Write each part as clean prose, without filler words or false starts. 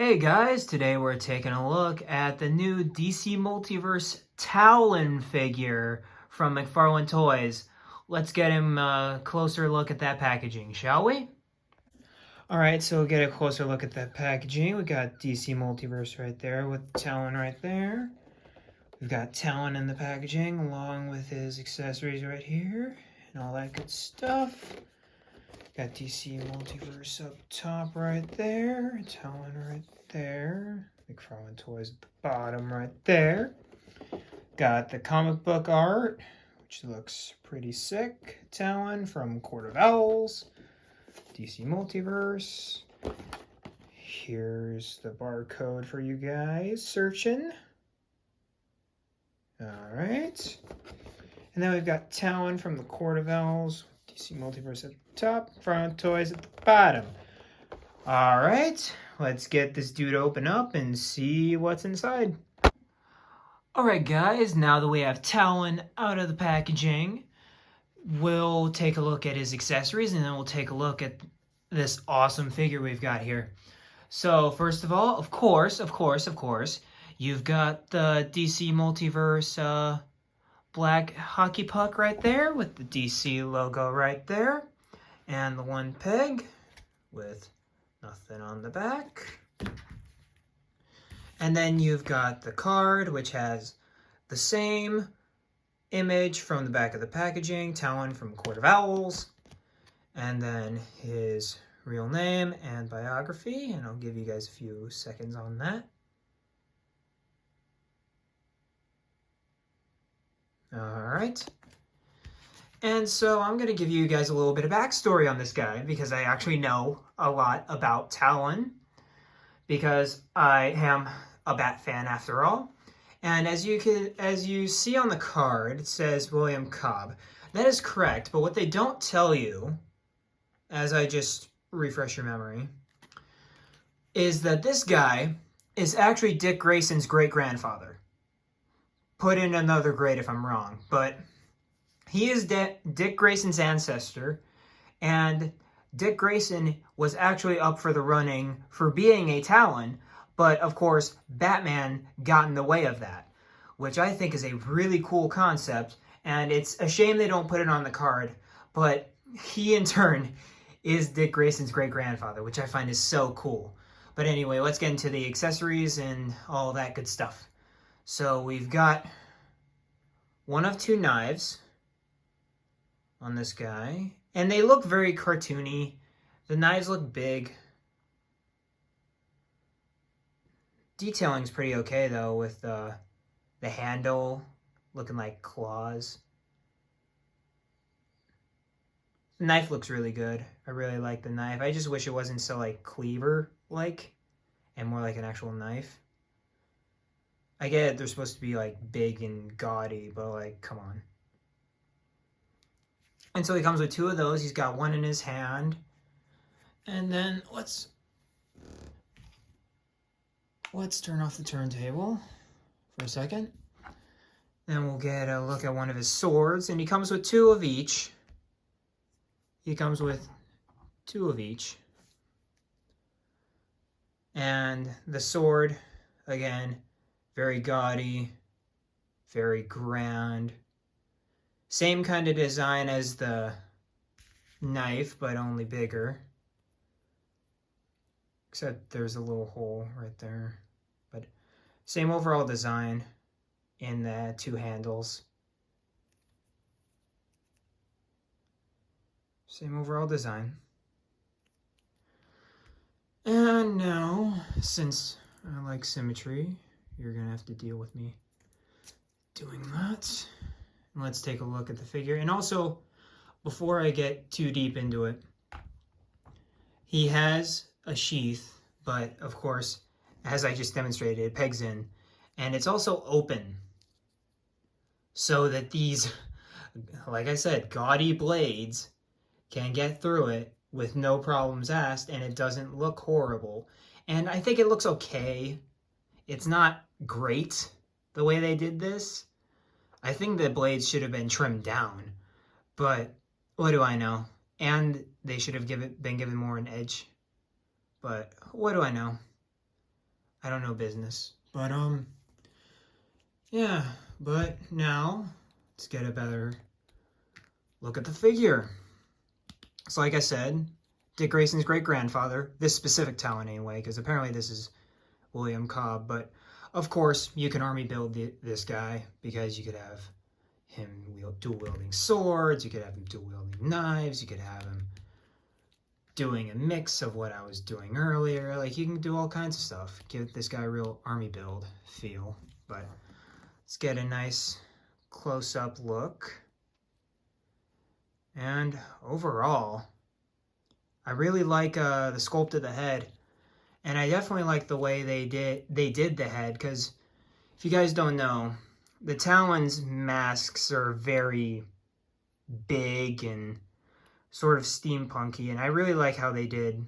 Hey guys, today we're taking a look at the new DC Multiverse Talon figure from McFarlane Toys. Let's get him a closer look at that packaging, shall we? Alright, so we'll get a closer look at that packaging. We got DC Multiverse right there with Talon right there. We've got Talon in the packaging along with his accessories right here and all that good stuff. Got DC Multiverse up top right there, Talon right there, McFarlane Toys at the bottom right there. Got the comic book art, which looks pretty sick. Talon from Court of Owls, DC Multiverse. Here's the barcode for you guys searching. Alright. And then we've got Talon from the Court of Owls, DC Multiverse at the top, McFarlane Toys at the bottom. Alright, let's get this dude open up and see what's inside. Alright guys, now that we have Talon out of the packaging, we'll take a look at his accessories and then we'll take a look at this awesome figure we've got here. So first of all, of course, you've got the DC Multiverse black hockey puck right there with the DC logo right there. And the one peg with nothing on the back. And then you've got the card, which has the same image from the back of the packaging, Talon from Court of Owls. And then his real name and biography, and I'll give you guys a few seconds on that. Alright. And so I'm going to give you guys a little bit of backstory on this guy because I actually know a lot about Talon because I am a Bat fan after all. And as you see on the card, it says William Cobb. That is correct, but what they don't tell you, as I just refresh your memory, is that this guy is actually Dick Grayson's great-grandfather. Put in another grade if I'm wrong, but he is Dick Grayson's ancestor, and Dick Grayson was actually up for the running for being a Talon, but of course, Batman got in the way of that, which I think is a really cool concept, and it's a shame they don't put it on the card, but he in turn is Dick Grayson's great-grandfather, which I find is so cool. But anyway, let's get into the accessories and all that good stuff. So we've got one of two knives on this guy, and they look very cartoony. The knives look big. Detailing's pretty okay though, with the handle looking like claws. The knife looks really good. I really like the knife. I just wish it wasn't so like cleaver-like and more like an actual knife. I get it, they're supposed to be like big and gaudy, but like, come on. And so he comes with two of those. He's got one in his hand. And then let's turn off the turntable for a second. Then we'll get a look at one of his swords. And he comes with two of each. He comes with two of each. And the sword, again, very gaudy, very grand. Same kind of design as the knife, but only bigger. Except there's a little hole right there. But same overall design in the two handles. Same overall design. And now, since I like symmetry, you're going to have to deal with me doing that. And let's take a look at the figure. And also, before I get too deep into it, he has a sheath, but of course, as I just demonstrated, it pegs in. And it's also open. So that these, like I said, gaudy blades can get through it with no problems asked, and it doesn't look horrible. And I think it looks okay. It's not great the way they did this. I think the blades should have been trimmed down, but what do I know? And they should have been given more an edge, but what do I know? I don't know business. But, yeah. But now, let's get a better look at the figure. So like I said, Dick Grayson's great-grandfather, this specific Talon anyway, because apparently this is William Cobb, but of course you can army build this guy because you could have him dual-wielding swords, you could have him dual-wielding knives, you could have him doing a mix of what I was doing earlier. Like, you can do all kinds of stuff. Give this guy a real army build feel. But let's get a nice close-up look. And overall, I really like the sculpt of the head. And I definitely like the way they did the head, because if you guys don't know, the Talon's masks are very big and sort of steampunky, and I really like how they did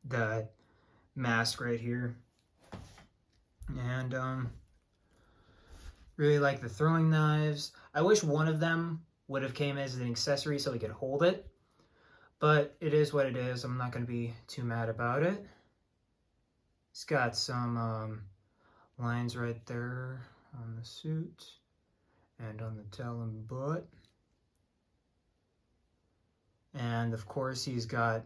the mask right here. And really like the throwing knives. I wish one of them would have came as an accessory so we could hold it, but it is what it is. I'm not going to be too mad about it. It's got some lines right there on the suit and on the Talon butt. And of course he's got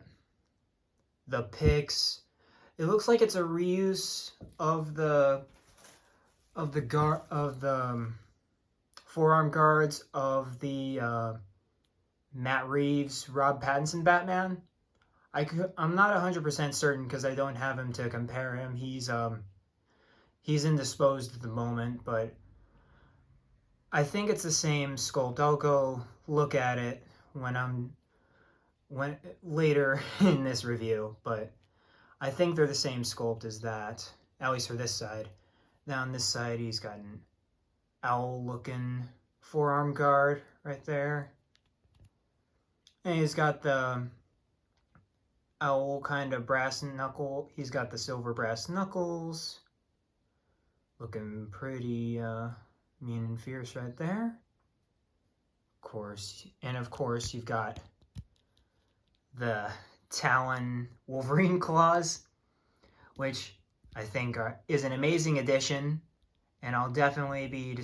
the picks. It looks like it's a reuse of the forearm guards of the Matt Reeves, Rob Pattinson Batman. I'm not 100% certain because I don't have him to compare him. He's indisposed at the moment, but I think it's the same sculpt. I'll go look at it when later in this review, but I think they're the same sculpt as that, at least for this side. Now on this side, he's got an owl-looking forearm guard right there. And he's got the owl kind of brass knuckle. He's got the silver brass knuckles. Looking pretty mean and fierce right there. Of course, you've got the Talon Wolverine claws, which I think is an amazing addition, and I'll definitely be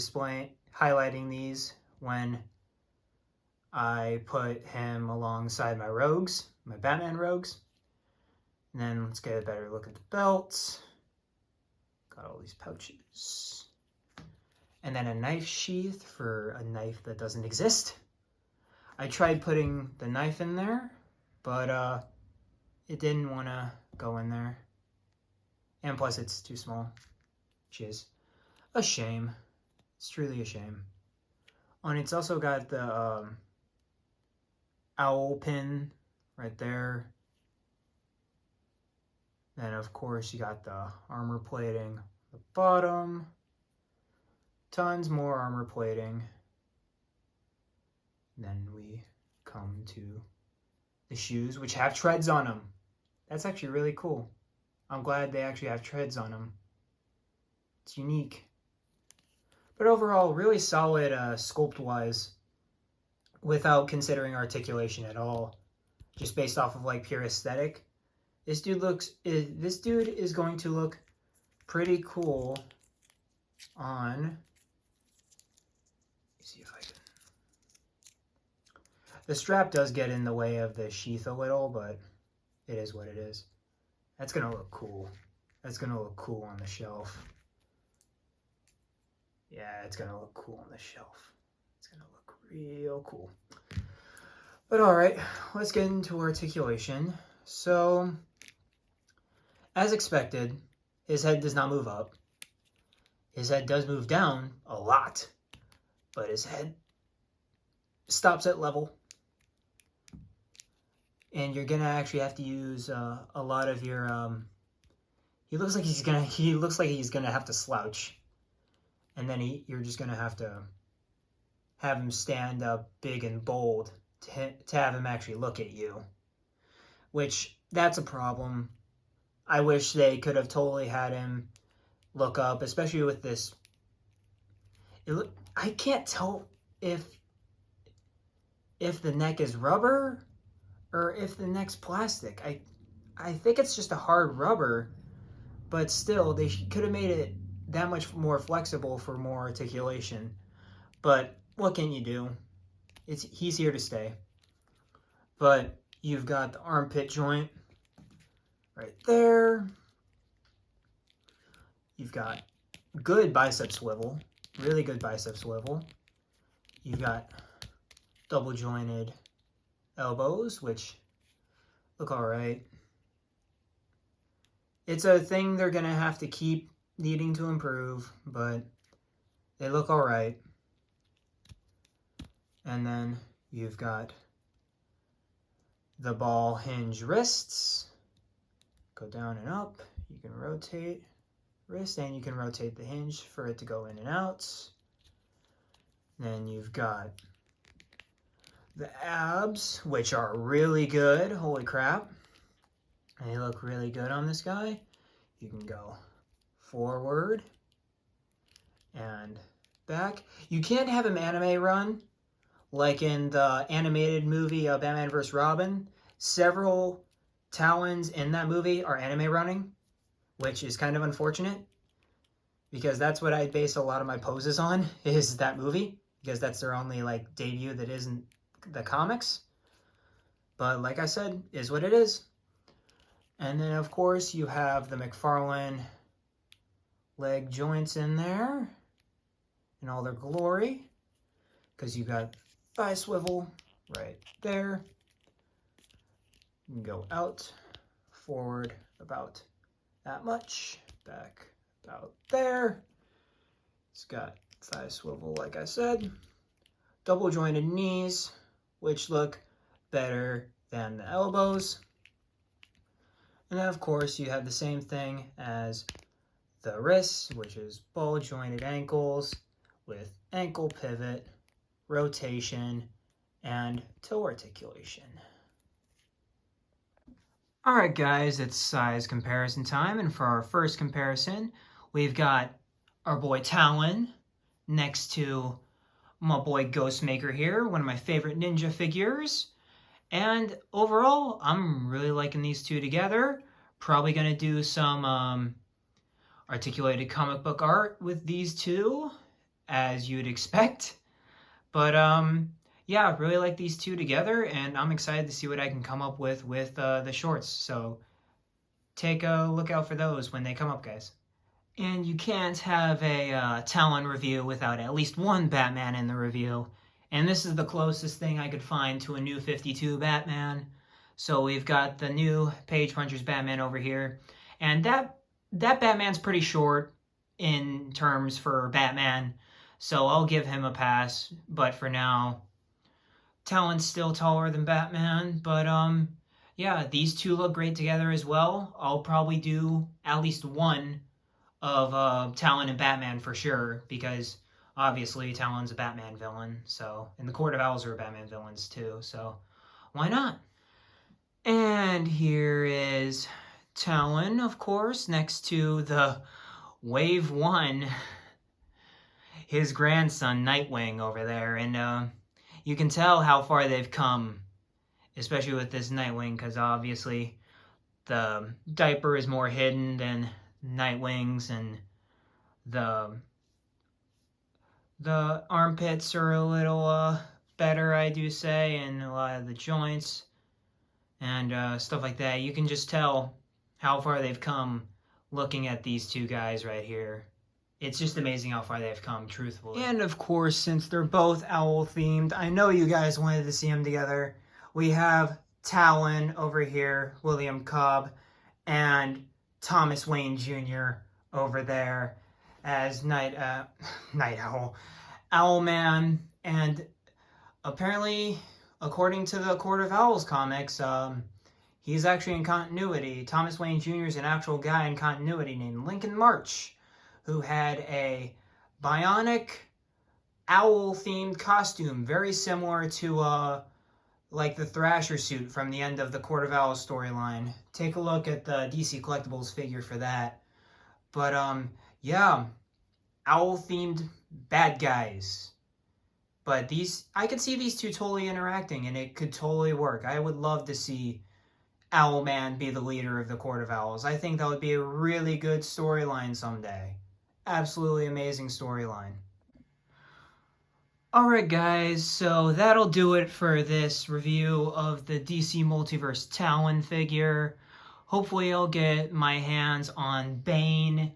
highlighting these when I put him alongside my rogues, my Batman rogues. And then let's get a better look at the belts. Got all these pouches. And then a knife sheath for a knife that doesn't exist. I tried putting the knife in there, but it didn't want to go in there. And plus it's too small, which is a shame. It's truly a shame. And it's also got the owl pin right there. Then of course you got the armor plating at the bottom. Tons more armor plating. Then we come to the shoes, which have treads on them. That's actually really cool. I'm glad they actually have treads on them. It's unique. But overall, really solid sculpt-wise, without considering articulation at all. Just based off of like pure aesthetic. This dude is going to look pretty cool on. Let me see if I can. The strap does get in the way of the sheath a little, but it is what it is. That's gonna look cool. That's gonna look cool on the shelf. Yeah, it's gonna look cool on the shelf. It's gonna look real cool. But alright, let's get into articulation. So, as expected, his head does not move up. His head does move down a lot, but his head stops at level. And you're gonna actually have to use a lot of your. He looks like he's gonna have to slouch, and then you're just gonna have to have him stand up big and bold to have him actually look at you. Which that's a problem. I wish they could have totally had him look up, especially with this. I can't tell if the neck is rubber or if the neck's plastic. I think it's just a hard rubber, but still, they could have made it that much more flexible for more articulation. But what can you do? He's here to stay. But you've got the armpit joint right there. You've got good bicep swivel, really good bicep swivel. You've got double jointed elbows, which look all right. It's a thing they're going to have to keep needing to improve, but they look all right. And then you've got the ball hinge wrists. Go down and up. You can rotate wrist and you can rotate the hinge for it to go in and out. Then you've got the abs, which are really good. Holy crap. They look really good on this guy. You can go forward and back. You can't have him anime run like in the animated movie Batman vs. Robin. Several Talons in that movie are anime running, which is kind of unfortunate because that's what I base a lot of my poses on, is that movie, because that's their only like debut that isn't the comics. But like I said, is what it is. And then of course you have the McFarlane leg joints in there in all their glory, because you got thigh swivel right there. You can go out, forward about that much, back about there. It's got thigh swivel, like I said. Double jointed knees, which look better than the elbows. And then of course you have the same thing as the wrists, which is ball jointed ankles with ankle pivot, rotation, and toe articulation. Alright guys, it's size comparison time, and for our first comparison, we've got our boy Talon next to my boy Ghostmaker here, one of my favorite ninja figures. And overall, I'm really liking these two together. Probably going to do some articulated comic book art with these two, as you'd expect. But yeah, I really like these two together, and I'm excited to see what I can come up with the shorts. So take a look out for those when they come up, guys. And you can't have a Talon review without at least one Batman in the review. And this is the closest thing I could find to a new 52 Batman. So we've got the new Page Puncher's Batman over here. And that Batman's pretty short in terms for Batman. So I'll give him a pass. But for now, Talon's still taller than Batman. But yeah, these two look great together as well. I'll probably do at least one of Talon and Batman for sure, because obviously Talon's a Batman villain, so, and the Court of Owls are Batman villains too, so why not? And here is Talon, of course, next to the Wave 1, his grandson Nightwing over there, and you can tell how far they've come, especially with this Nightwing, because obviously the diaper is more hidden than Nightwing's, and the armpits are a little better, I do say, and a lot of the joints and stuff like that. You can just tell how far they've come looking at these two guys right here. It's just amazing how far they've come, truthfully. And of course, since they're both owl themed, I know you guys wanted to see them together. We have Talon over here, William Cobb, and Thomas Wayne Jr. over there as Night Owl, Owlman, and apparently, according to the Court of Owls comics, he's actually in continuity. Thomas Wayne Jr. is an actual guy in continuity named Lincoln March, who had a bionic owl-themed costume, very similar to like the Thrasher suit from the end of the Court of Owls storyline. Take a look at the DC Collectibles figure for that. But yeah, owl-themed bad guys. But I could see these two totally interacting, and it could totally work. I would love to see Owlman be the leader of the Court of Owls. I think that would be a really good storyline someday. Absolutely amazing storyline. Alright guys, so that'll do it for this review of the DC Multiverse Talon figure. Hopefully I'll get my hands on Bane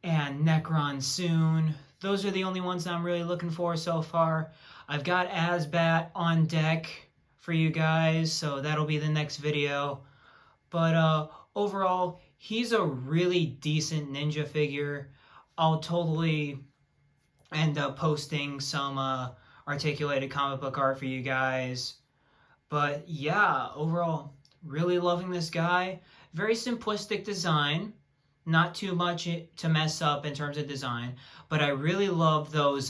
and Necron soon. Those are the only ones that I'm really looking for so far. I've got Asbat on deck for you guys, so that'll be the next video. But overall, he's a really decent ninja figure. I'll totally end up posting some articulated comic book art for you guys. But yeah, overall, really loving this guy. Very simplistic design. Not too much to mess up in terms of design. But I really love those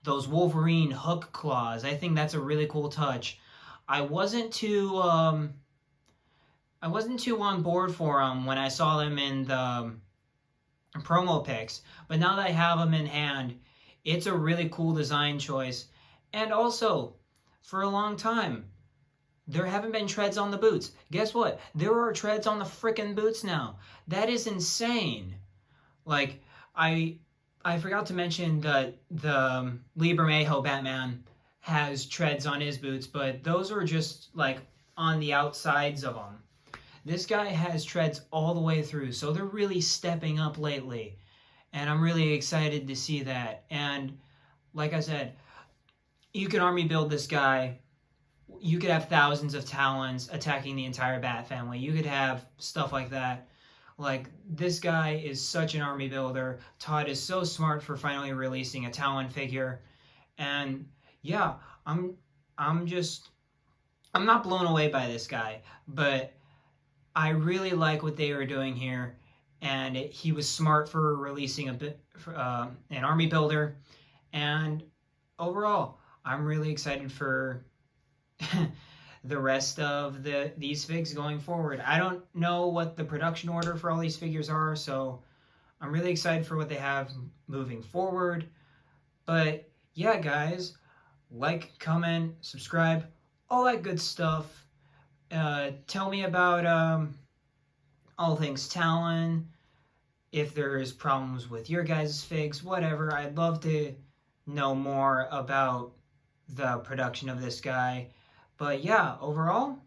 Wolverine hook claws. I think that's a really cool touch. I wasn't too on board for them when I saw them in the promo pics, but now that I have them in hand, it's a really cool design choice. And also, for a long time, there haven't been treads on the boots. Guess what? There are treads on the frickin' boots now. That is insane. Like, I forgot to mention that the Liebermejo Batman has treads on his boots, but those are just like on the outsides of them. This guy has treads all the way through, so they're really stepping up lately. And I'm really excited to see that. And like I said, you can army build this guy. You could have thousands of Talons attacking the entire Bat family. You could have stuff like that. Like, this guy is such an army builder. Todd is so smart for finally releasing a Talon figure. And yeah, I'm not blown away by this guy, but I really like what they were doing here, and he was smart for releasing an army builder. And overall, I'm really excited for the rest of these figs going forward. I don't know what the production order for all these figures are, so I'm really excited for what they have moving forward. But yeah, guys, like, comment, subscribe, all that good stuff. Tell me about all things Talon, if there's problems with your guys' figs, whatever. I'd love to know more about the production of this guy. But yeah, overall,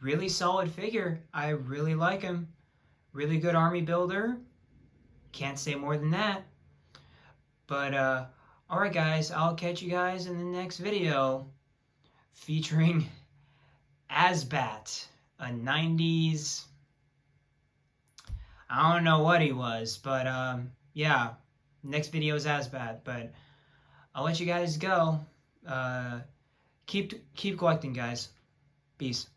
really solid figure. I really like him. Really good army builder. Can't say more than that. But alright guys, I'll catch you guys in the next video featuring Asbat, a 90s, I don't know what he was, but yeah, next video is Asbat, but I'll let you guys go. Keep collecting, guys. Peace.